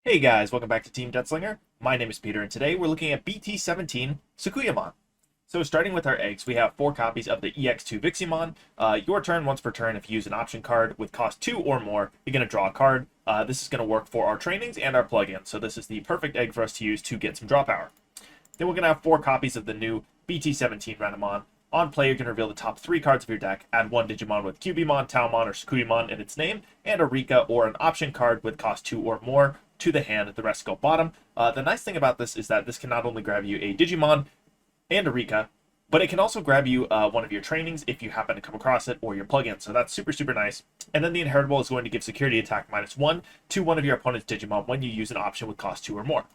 Hey guys, welcome back to Team Death Slinger. My name is Peter, and today we're looking at BT17 Sakuyamon. So starting with our eggs, we have 4 copies of the EX2 Viximon. Your turn, once per turn, if you use an option card with cost 2 or more, you're going to draw a card. This is going to work for our trainings and our plugins, so this is the perfect egg for us to use to get some draw power. Then we're going to have 4 copies of the new BT17 Renamon. On play, you're going to reveal the top 3 cards of your deck, add 1 Digimon with Kyubimon, Taomon, or Sakuyamon in its name, and a Rika or an option card with cost 2 or more to the hand. The rest go bottom. The nice thing about this is that this can not only grab you a Digimon and a Rika, but it can also grab you one of your trainings if you happen to come across it, or your plugin. So that's super, super nice. And then the inheritable is going to give security attack -1 to one of your opponent's Digimon when you use an option with cost 2 or more.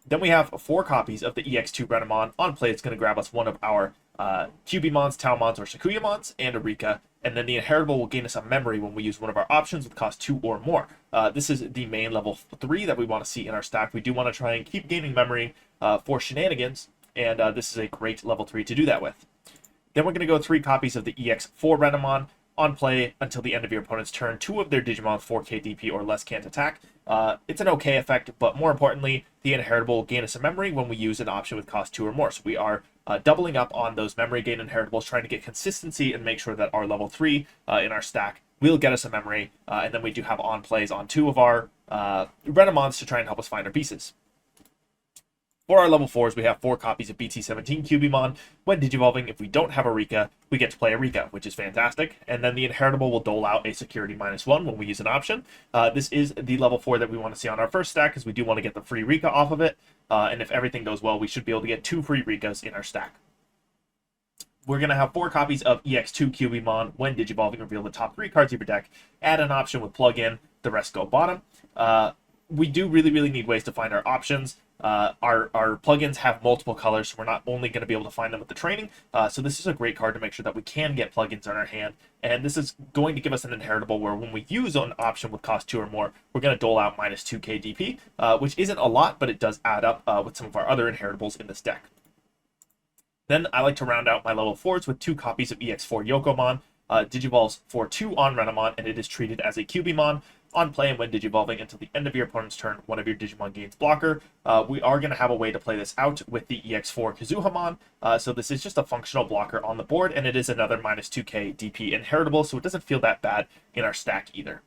Then we have 4 copies of the EX2 Renamon. On play, it's going to grab us one of our Kyubimons, Taomons, or Sakuyamons, and a Rika. And then the inheritable will gain us a memory when we use one of our options with cost 2 or more. This is the main level 3 that we want to see in our stack. We do want to try and keep gaining memory for shenanigans, and this is a great level 3 to do that with. Then we're going to go 3 copies of the EX4 Renamon. On play, until the end of your opponent's turn, 2 of their Digimon 4k DP or less can't attack. It's an okay effect, but more importantly, the inheritable will gain us a memory when we use an option with cost 2 or more. So we are doubling up on those memory gain inheritables, trying to get consistency and make sure that our level 3 in our stack will get us a memory. And then we do have on plays on 2 of our Renamons to try and help us find our pieces. For our level 4s, we have 4 copies of BT17 Kyubimon. When digivolving, if we don't have a Rika, we get to play a Rika, which is fantastic. And then the inheritable will dole out a security -1 when we use an option. This is the level 4 that we want to see on our first stack, because we do want to get the free Rika off of it. And if everything goes well, we should be able to get 2 free Rikas in our stack. We're going to have 4 copies of EX2 Kyubimon. When digivolving, reveal the top 3 cards of your deck. Add an option with plug-in. The rest go bottom. We do really need ways to find our options. Our plugins have multiple colors, so we're not only going to be able to find them with the training. So this is a great card to make sure that we can get plugins on our hand. And this is going to give us an inheritable where when we use an option with cost 2 or more, we're going to dole out -2k DP, which isn't a lot, but it does add up with some of our other inheritables in this deck. Then I like to round out my level 4s with 2 copies of EX4 Youkomon. Digivolves for 2 on Renamon, and it is treated as a Kyubimon. On play and when digivolving until the end of your opponent's turn, one of your Digimon gains blocker. We are going to have a way to play this out with the EX4 Kazuhamon. So this is just a functional blocker on the board, and it is another -2k DP inheritable, so it doesn't feel that bad in our stack either.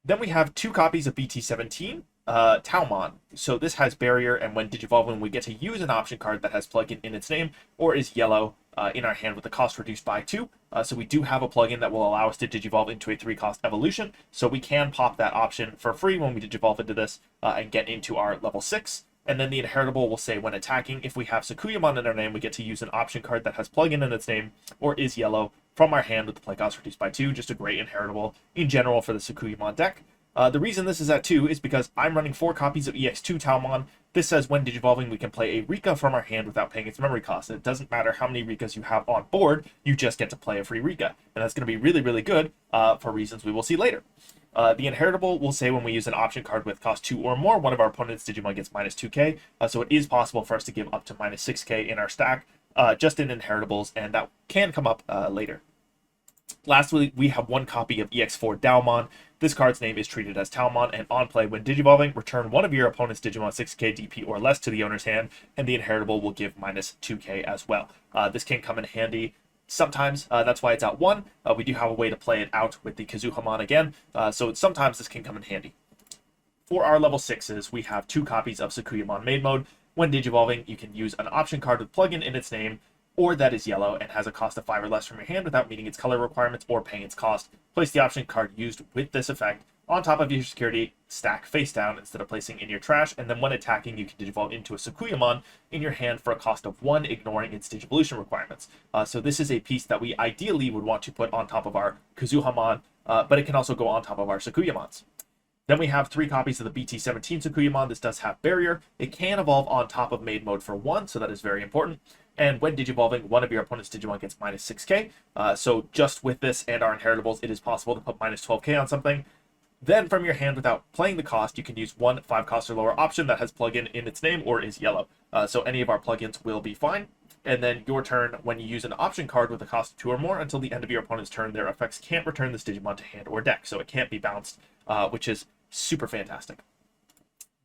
Then we have 2 copies of BT17 Taomon. So this has barrier, and when digivolving, we get to use an option card that has plugin in its name or is yellow in our hand with the cost reduced by 2. So we do have a plugin that will allow us to digivolve into a 3-cost evolution. So we can pop that option for free when we digivolve into this and get into our level 6. And then the inheritable will say when attacking, if we have Sakuyamon in our name, we get to use an option card that has plugin in its name or is yellow from our hand with the play cost reduced by 2. Just a great inheritable in general for the Sakuyamon deck. The reason this is at 2 is because I'm running 4 copies of EX2 Taomon. This says when digivolving, we can play a Rika from our hand without paying its memory cost. It doesn't matter how many Rikas you have on board, you just get to play a free Rika. And that's going to be really good for reasons we will see later. The inheritable will say when we use an option card with cost 2 or more, one of our opponent's Digimon gets -2k. So it is possible for us to give up to -6k in our stack, just in inheritables, and that can come up later. Lastly, we have 1 copy of EX4 Daomon. This card's name is treated as Taomon, and on play, when digivolving, return one of your opponent's Digimon 6k DP or less to the owner's hand, and the inheritable will give -2k as well. This can come in handy sometimes. That's why it's at 1. We do have a way to play it out with the Kazuhamon again, so sometimes this can come in handy. For our level 6s, we have 2 copies of Sakuyamon Maid Mode. When digivolving, you can use an option card with plugin in its name, or that is yellow and has a cost of 5 or less from your hand without meeting its color requirements or paying its cost. Place the option card used with this effect on top of your security stack face down instead of placing in your trash, and then when attacking, you can digivolve into a Sakuyamon in your hand for a cost of 1, ignoring its Digivolution requirements. So this is a piece that we ideally would want to put on top of our Kazuhamon, but it can also go on top of our Sakuyamons. Then we have 3 copies of the BT17 Sakuyamon. This does have barrier. It can evolve on top of Maid Mode for 1, so that is very important. And when digivolving, one of your opponent's Digimon gets -6k. So just with this and our inheritables, it is possible to put -12k on something. Then from your hand, without playing the cost, you can use 1 5-cost or lower option that has plugin in its name or is yellow. So any of our plugins will be fine. And then your turn, when you use an option card with a cost of 2 or more, until the end of your opponent's turn, their effects can't return this Digimon to hand or deck, so it can't be bounced, which is super fantastic.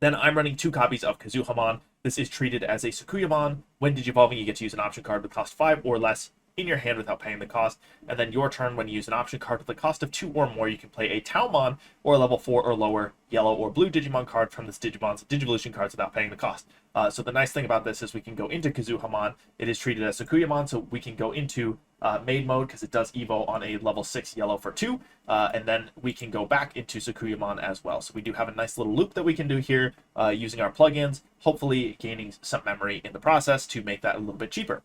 Then I'm running 2 copies of Kyubimon. This is treated as a Sakuyamon. When digivolving, you get to use an option card with cost 5 or less in your hand without paying the cost. And then your turn, when you use an option card with a cost of 2 or more, you can play a Taomon or a level 4 or lower yellow or blue Digimon card from this Digimon's Digivolution cards without paying the cost. So the nice thing about this is we can go into Kyubimon. It is treated as Sakuyamon, so we can go into Maid mode because it does Evo on a level 6 yellow for 2. And then we can go back into Sakuyamon as well. So we do have a nice little loop that we can do here using our plugins, hopefully gaining some memory in the process to make that a little bit cheaper.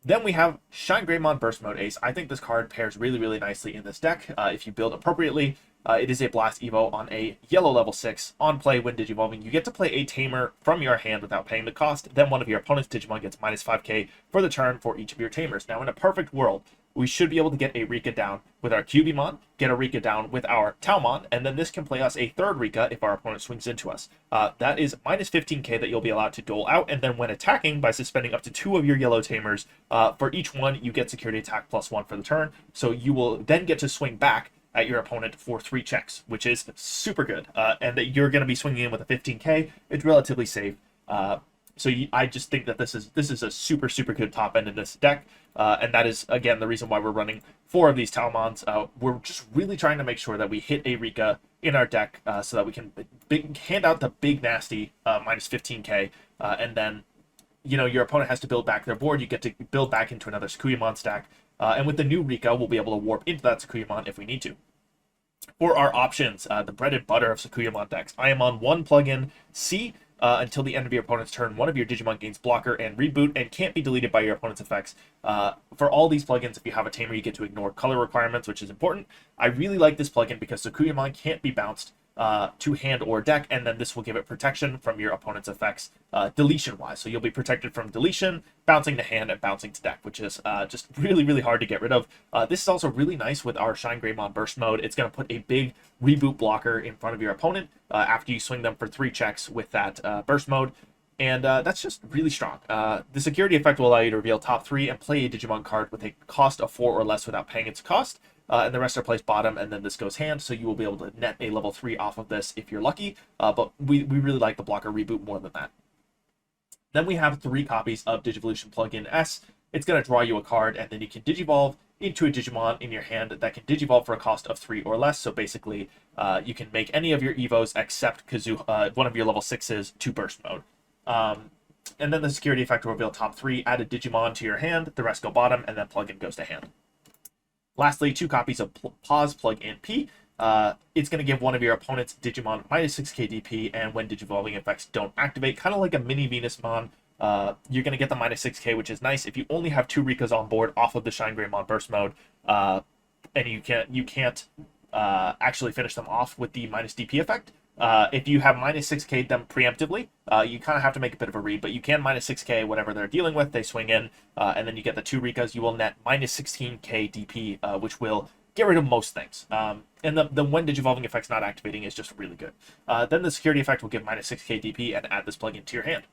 Then we have ShineGreymon Burst Mode Ace. I think this card pairs really, really nicely in this deck if you build appropriately. It is a Blast Evo on a yellow level 6. On play, when digivolving, you get to play a Tamer from your hand without paying the cost. Then one of your opponent's Digimon gets minus 5k for the turn for each of your Tamers. Now, in a perfect world, we should be able to get a Rika down with our Kyubimon, get a Rika down with our Taomon, and then this can play us a third Rika if our opponent swings into us. That is minus 15k that you'll be allowed to dole out, and then when attacking, by suspending up to 2 of your yellow Tamers, for each one, you get security attack +1 for the turn, so you will then get to swing back at your opponent for 3 checks, which is super good, and that you're going to be swinging in with a 15k. It's relatively safe. I just think that this is a super, super good top end in this deck, and that is, again, the reason why we're running 4 of these Taomons. We're just really trying to make sure that we hit a Rika in our deck so that we can hand out the big, nasty minus 15k, and then, you know, your opponent has to build back their board. You get to build back into another Sakuyamon stack, and with the new Rika, we'll be able to warp into that Sakuyamon if we need to. For our options, the bread and butter of Sakuyamon decks, I am on 1 plugin C. Until the end of your opponent's turn, one of your Digimon gains blocker and reboot and can't be deleted by your opponent's effects. For all these plugins, if you have a Tamer, you get to ignore color requirements, which is important. I really like this plugin because Sakuyamon can't be bounced to hand or deck, and then this will give it protection from your opponent's effects deletion-wise. So you'll be protected from deletion, bouncing to hand, and bouncing to deck, which is just really, really hard to get rid of. This is also really nice with our ShineGreymon Burst Mode. It's going to put a big reboot blocker in front of your opponent after you swing them for 3 checks with that Burst Mode. And that's just really strong. The security effect will allow you to reveal top 3 and play a Digimon card with a cost of 4 or less without paying its cost. And the rest are placed bottom, and then this goes hand, so you will be able to net a level 3 off of this if you're lucky, but we really like the blocker reboot more than that. Then we have 3 copies of Digivolution Plugin S. It's going to draw you a card, and then you can Digivolve into a Digimon in your hand that can Digivolve for a cost of 3 or less, so basically you can make any of your Evos except one of your level 6s to Burst Mode. And then the security effect will reveal top 3, add a Digimon to your hand, the rest go bottom, and then plugin goes to hand. Lastly, 2 copies of Pause Plug-in P. It's going to give one of your opponent's Digimon minus 6k DP, and when Digivolving effects don't activate, kind of like a mini Venusmon, you're going to get the minus 6k, which is nice if you only have 2 Rikas on board off of the ShineGreymon Burst Mode, and you can't actually finish them off with the minus DP effect. If you have minus 6k them preemptively, you kind of have to make a bit of a read, but you can minus 6k whatever they're dealing with, they swing in, and then you get the 2 Rikas, you will net minus 16k DP, which will get rid of most things. And the when Digivolving effect's not activating is just really good. Then the security effect will give minus 6k DP and add this plugin to your hand.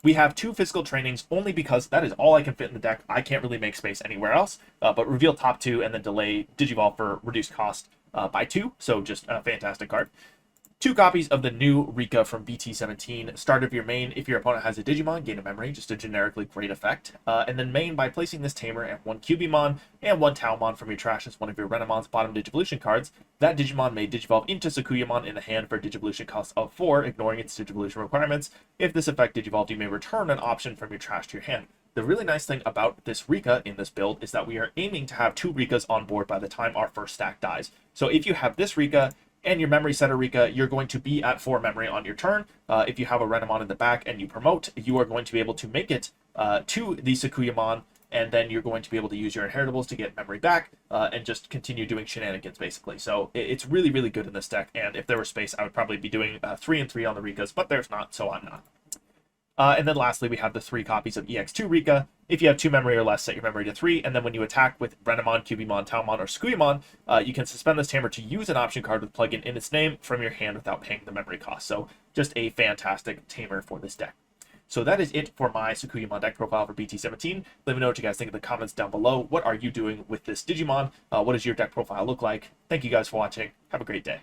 We have 2 physical trainings only because that is all I can fit in the deck. I can't really make space anywhere else, but reveal top 2 and then delay Digivolve for reduced cost by 2, so just a fantastic card. 2 copies of the new Rika from BT17. Start of your main, if your opponent has a Digimon, gain a memory, just a generically great effect. And then main, by placing this Tamer and 1 Kyubimon and 1 Taomon from your trash as one of your Renamon's bottom Digivolution cards, that Digimon may Digivolve into Sakuyamon in the hand for Digivolution cost of 4, ignoring its Digivolution requirements. If this effect Digivolved, you may return an option from your trash to your hand. The really nice thing about this Rika in this build is that we are aiming to have 2 Rikas on board by the time our first stack dies. So if you have this Rika and your memory setter Rika, you're going to be at 4 memory on your turn. If you have a Renamon in the back and you promote, you are going to be able to make it to the Sakuyamon, and then you're going to be able to use your inheritables to get memory back and just continue doing shenanigans, basically. So it's really, really good in this deck, and if there was space, I would probably be doing 3 and 3 on the Rikas, but there's not, so I'm not. And then lastly, we have the 3 copies of EX2 Rika. If you have 2 memory or less, set your memory to 3, and then when you attack with Renamon, Kyubimon, Taomon, or Sakuyamon, you can suspend this Tamer to use an option card with plugin in its name from your hand without paying the memory cost. So just a fantastic Tamer for this deck. So that is it for my Sakuyamon deck profile for BT17. Let me know what you guys think in the comments down below. What are you doing with this Digimon? What does your deck profile look like? Thank you guys for watching. Have a great day.